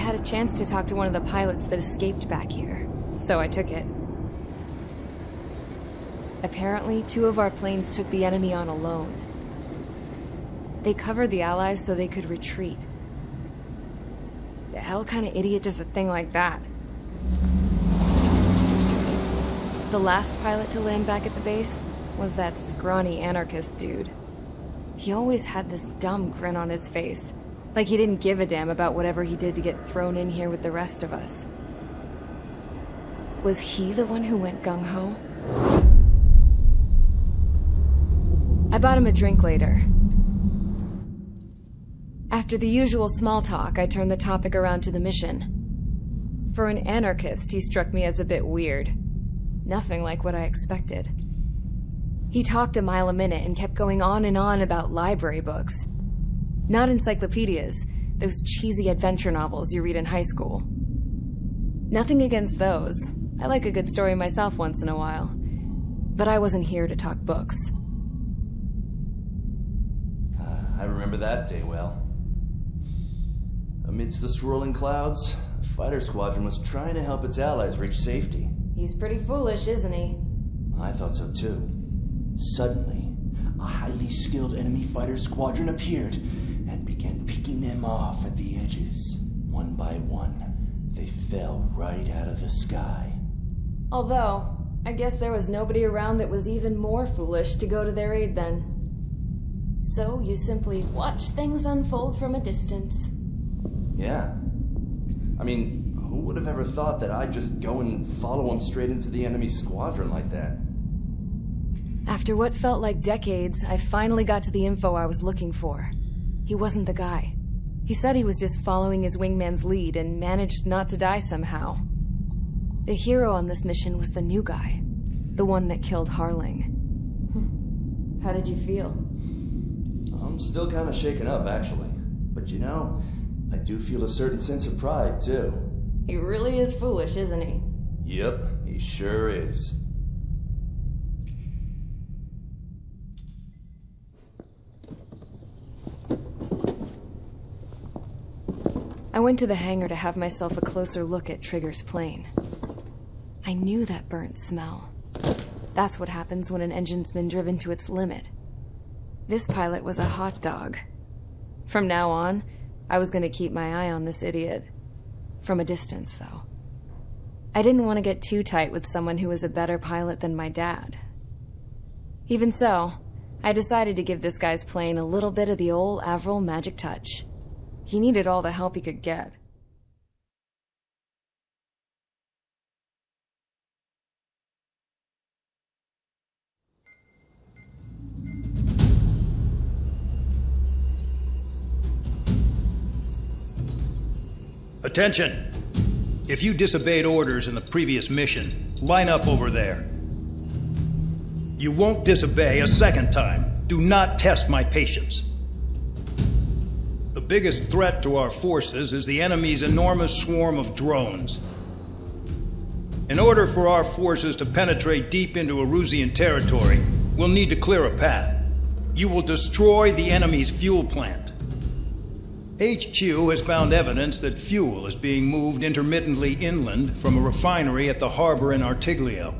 had a chance to talk to one of the pilots that escaped back here, so I took it. Apparently, 2 of our planes took the enemy on alone. They covered the Allies so they could retreat. The hell kind of idiot does a thing like that? The last pilot to land back at the base was that scrawny anarchist dude. He always had this dumb grin on his face, like he didn't give a damn about whatever he did to get thrown in here with the rest of us. Was he the one who went gung-ho? I bought him a drink later. After the usual small talk, I turned the topic around to the mission. For an anarchist, he struck me as a bit weird. Nothing like what I expected. He talked a mile a minute and kept going on and on about library books. Not encyclopedias, those cheesy adventure novels you read in high school. Nothing against those. I like a good story myself once in a while. But I wasn't here to talk books. I remember that day well. Amidst the swirling clouds, the fighter squadron was trying to help its allies reach safety. He's pretty foolish, isn't he? I thought so too. Suddenly, a highly skilled enemy fighter squadron appeared and began picking them off at the edges. One by one, they fell right out of the sky. Although, I guess there was nobody around that was even more foolish to go to their aid then. So you simply watch things unfold from a distance. Yeah. I mean, who would have ever thought that I'd just go and follow him straight into the enemy squadron like that? After what felt like decades, I finally got to the info I was looking for. He wasn't the guy. He said he was just following his wingman's lead and managed not to die somehow. The hero on this mission was the new guy. The one that killed Harling. How did you feel? I'm still kind of shaken up, actually. But you know, I do feel a certain sense of pride, too. He really is foolish, isn't he? Yep, he sure is. I went to the hangar to have myself a closer look at Trigger's plane. I knew that burnt smell. That's what happens when an engine's been driven to its limit. This pilot was a hot dog. From now on, I was going to keep my eye on this idiot. From a distance, though. I didn't want to get too tight with someone who was a better pilot than my dad. Even so, I decided to give this guy's plane a little bit of the old Avril magic touch. He needed all the help he could get. Attention! If you disobeyed orders in the previous mission, line up over there. You won't disobey a second time. Do not test my patience. The biggest threat to our forces is the enemy's enormous swarm of drones. In order for our forces to penetrate deep into Erusian territory, we'll need to clear a path. You will destroy the enemy's fuel plant. HQ has found evidence that fuel is being moved intermittently inland from a refinery at the harbor in Artiglio.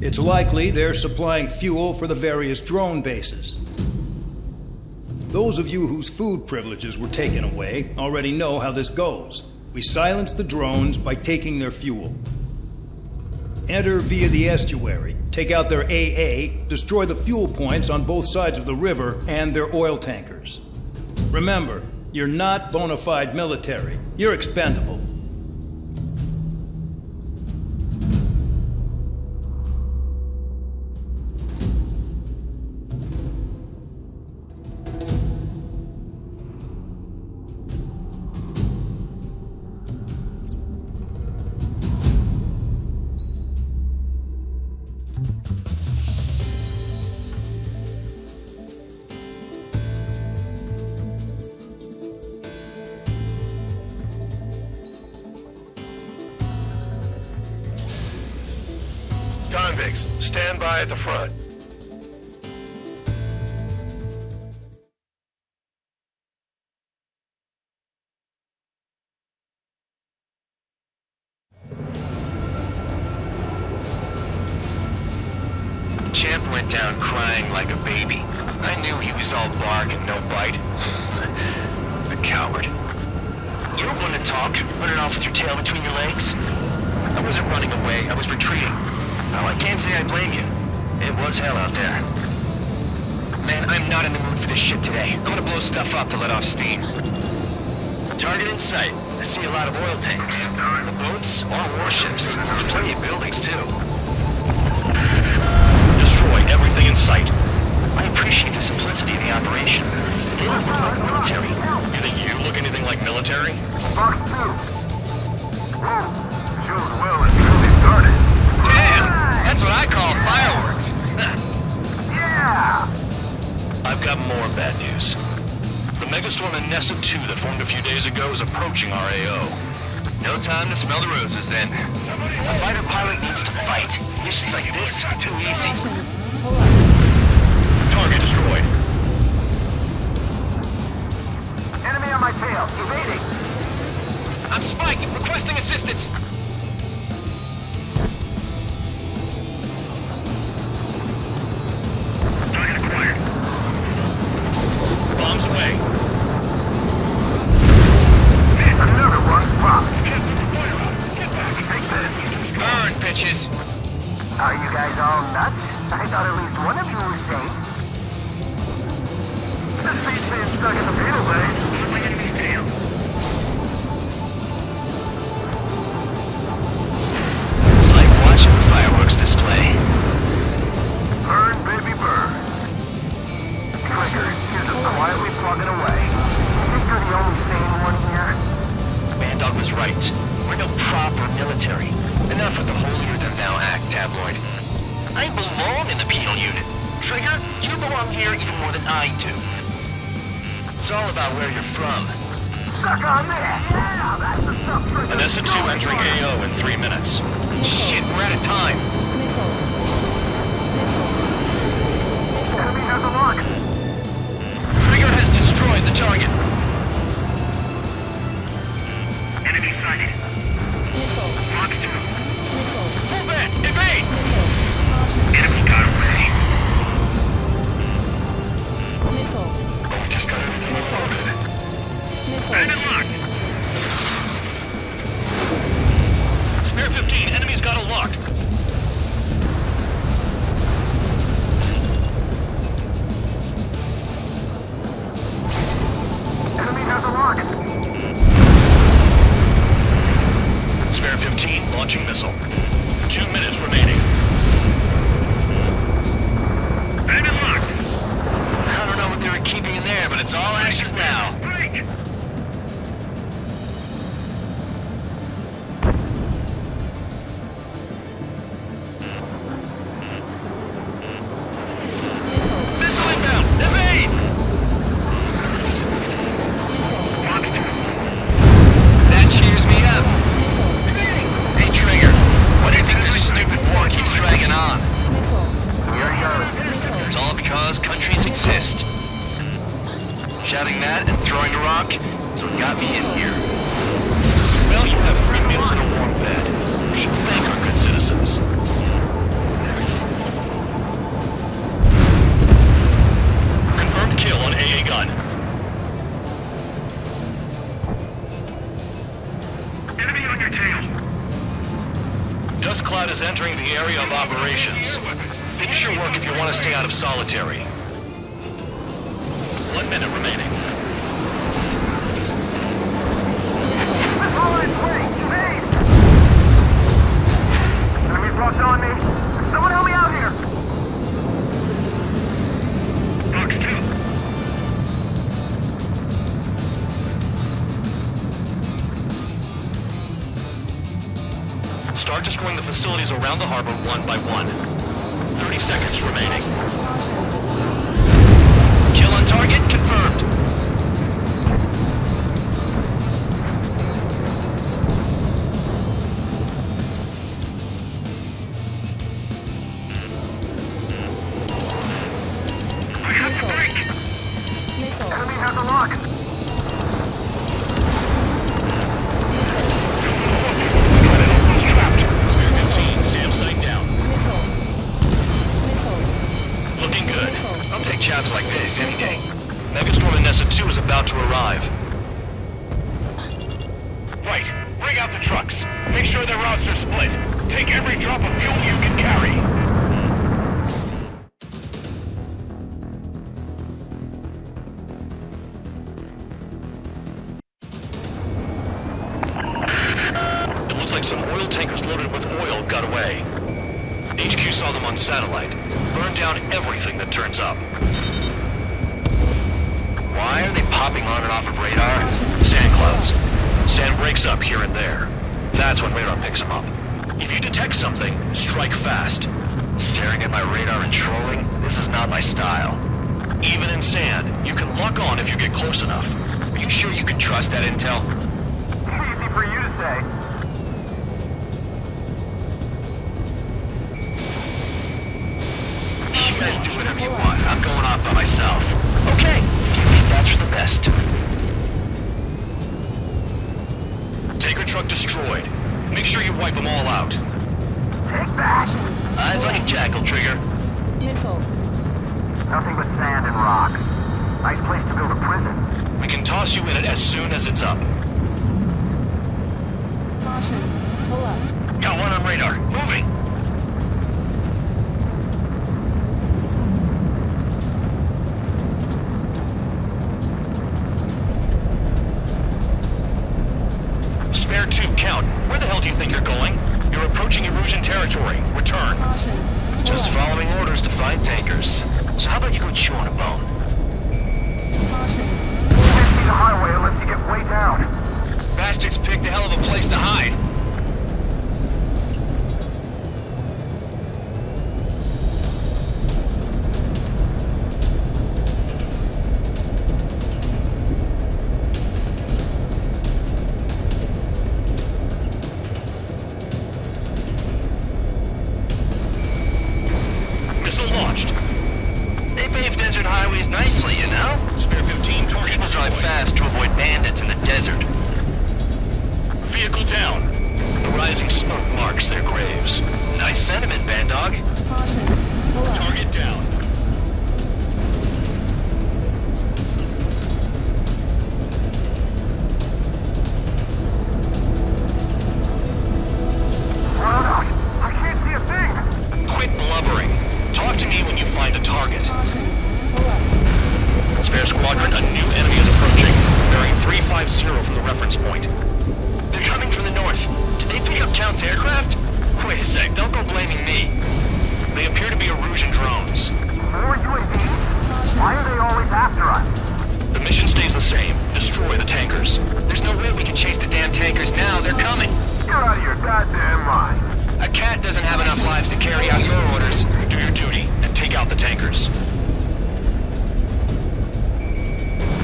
It's likely they're supplying fuel for the various drone bases. Those of you whose food privileges were taken away already know how this goes. We silence the drones by taking their fuel. Enter via the estuary, take out their AA, destroy the fuel points on both sides of the river and their oil tankers. Remember, you're not bona fide military. You're expendable. Convicts, stand by at the front. sat down crying like a baby. I knew he was all bark and no bite. The coward. You don't want to talk, running off with your tail between your legs. I wasn't running away, I was retreating. Now, I can't say I blame you. It was hell out there. Man, I'm not in the mood for this shit today. I'm gonna blow stuff up to let off steam. Target in sight. I see a lot of oil tanks. The boats, all warships. There's plenty of buildings, too. Destroy everything in sight. I appreciate the simplicity of the operation. They don't look like military. You think you look anything like military? Box 2. Whoa. Shows well and truly started. Damn! That's what I call fireworks. Yeah! I've got more bad news. The megastorm in Nessa 2 that formed a few days ago is approaching our AO. No time to smell the roses, then. A fighter pilot needs to fight. Missions like this are too easy. Target destroyed. Enemy on my tail. Evading. I'm spiked. Requesting assistance. Target acquired. Bombs away. Another one. Pop. Take this. Burn, bitches. Are you guys all nuts? I thought at least one of you was safe. This thing's been stuck in the field, eh? My enemy's tail. It's like watching a fireworks display. Burn, baby, burn. Trigger, you're just quietly plugging away. Think you're the only sane one here? Bandog was right. We're no proper military. Enough with the holier-than-thou act, tabloid. I belong in the penal unit. Trigger, you belong here even more than I do. It's all about where you're from. Stuck on there! Yeah, that's the stuff Trigger. Nessa 2 entering AO in 3 minutes. Shit, we're out of time. Enemy has a lock. Trigger has destroyed the target. Enemy sighted. Box 2. Full bed, evade! Enemy got away. Just got everything unloaded. Bandit locked. Spare 15, enemy's got a lock. Enemy has a lock. Spare 15, launching missile. 2 minutes remaining. Bandit locked. I don't know what they were keeping in there, but it's all ashes now. Break. Missile inbound, evade! Box 2. That cheers me up. Hey, Trigger, why do you think this stupid war keeps dragging on? Here he goes. It's all because countries exist. Shouting that and throwing a rock is what got me in here. Well, you have free meals and a warm bed. You should thank our good citizens. Confirmed kill on AA gun. Enemy on your tail. Dust cloud is entering the area of operations. Finish your work if you want to stay out of solitary. 1 minute remaining. Missile in place. Evade. Enemy's locked on me. Someone help me out here. Box 2. Start destroying the facilities around the harbor one by one. 30 seconds remaining. Kill on target confirmed. I have to break. Enemy has a lock. Spare 15, SAM site down. about to arrive. Right. Bring out the trucks. Make sure their routes are split. Take every drop of fuel you can carry. It looks like some oil tankers loaded with oil got away. HQ saw them on satellite. Burned down everything that turns up. Why are they popping on and off of radar? Sand clouds. Sand breaks up here and there. That's when radar picks them up. If you detect something, strike fast. Staring at my radar and trolling? This is not my style. Even in sand, you can lock on if you get close enough. Are you sure you can trust that intel? Easy for you to say. You guys do whatever you want. I'm going off by myself. Okay. That's for the best. Tanker truck destroyed. Make sure you wipe them all out. Take that! Eyes on your jackal, Trigger. Nothing but sand and rock. Nice place to build a prison. We can toss you in it as soon as it's up. Got one on radar. Moving. Spare 2, count. Where the hell do you think you're going? You're approaching Erusian territory. Return. Just following orders to find tankers. So how about you go chew on a bone? Can't see the highway unless you get way down. Bastards picked a hell of a place to hide. Missile launched. They paved desert highways nicely, you know? Spare 15, target People drive destroyed. fast to avoid bandits in the desert. Vehicle down. The rising smoke marks their graves. Nice sentiment, Bandog. Target down. Run out! I can't see a thing! Quit blubbering. Talk to me when you find a target. Spare squadron, a new enemy is approaching. Bearing 350 from the reference point. They're coming from the north. Did they pick up Count's aircraft? Wait a sec, don't go blaming me. They appear to be Erusian drones. More UAVs? Why are they always after us? The mission stays the same. Destroy the tankers. There's no way we can chase the damn tankers now. They're coming. You're out of your goddamn mind. A cat doesn't have enough lives to carry out your orders. Do your duty and take out the tankers.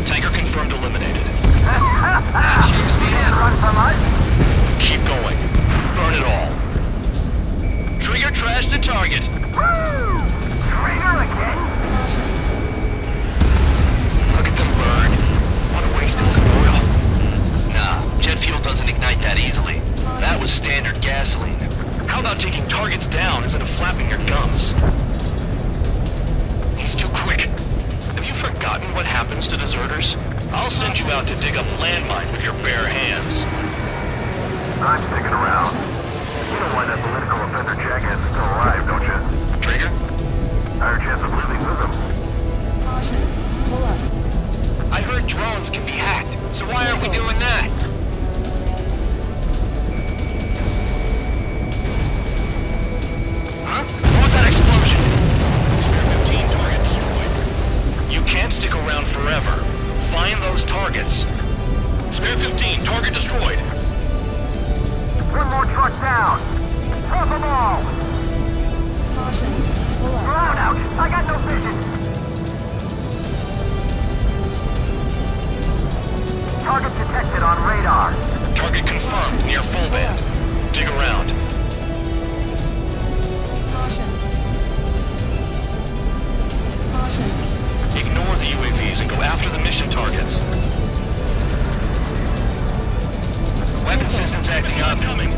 Tanker confirmed eliminated. Cheers, me Can't run from us. Keep going. Burn it all. Trigger trashed the target. Woo! Trigger again? Look at them burn. What a waste of oil. Nah, jet fuel doesn't ignite that easily. That was standard gasoline. How about taking targets down instead of flapping your gums? He's too quick. Have you forgotten what happens to deserters? I'll send you out to dig up landmine with your bare hands. I'm sticking around. You know why that political offender jackass is still alive, don't you? Trigger? Higher chance of living with him. I heard drones can be hacked, so why aren't we doing that? Huh? What was that explosion? Spare 15, target destroyed. You can't stick around forever. Find those targets. Spare 15, target destroyed. One more truck down. Drop them all. Ground out. I got no vision. Target detected on radar. Target confirmed near full band. Dig around. Ignore the UAVs and go after the mission targets. Weapon system's acting up. Coming.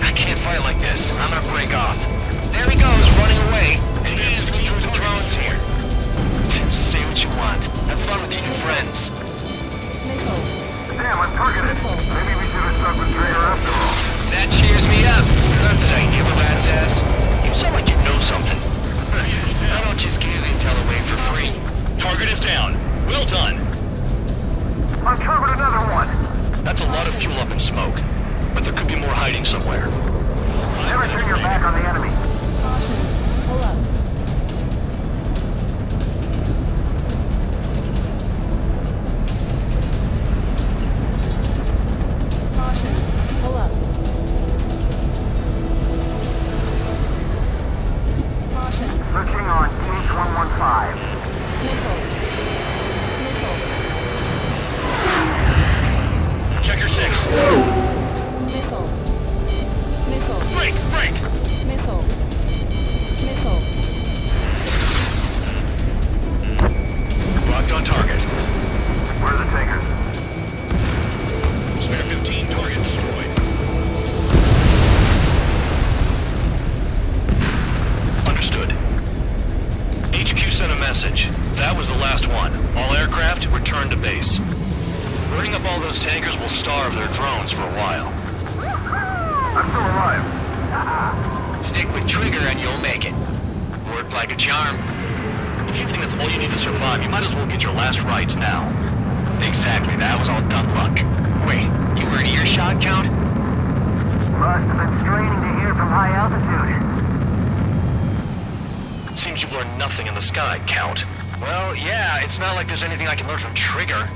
I can't fight like this. I'm gonna break off. There he goes, running away. He's with the drones here. Say what you want. Have fun with your new friends. targeted. Maybe we should have stuck with Trigger after all. That cheers me up. Did I hear the rat's ass? You sound like you know something. I don't just give intel away for free. Target is down. Well done. Uncovered another one. That's a lot of fuel up in smoke. But there could be more hiding somewhere. Never turn your back on the enemy. Pull up. Caution. Pull up. Caution. Searching on PH-115. Missile. Check your 6. Missile. Missile. Break! Break! Missile. Missile. Locked on target. Where are the takers? Spare 15, target destroyed. Understood. HQ sent a message. That was the last one. All aircraft, return to base. Burning up all those tankers will starve their drones for a while. I'm still alive. Stick with Trigger and you'll make it. Worked like a charm. If you think that's all you need to survive, you might as well get your last rites now. Exactly, that was all dumb luck. Wait, you were in earshot, Count? Must have been straining to hear from high altitude. Seems you've learned nothing in the sky, Count. Well, yeah, it's not like there's anything I can learn from Trigger.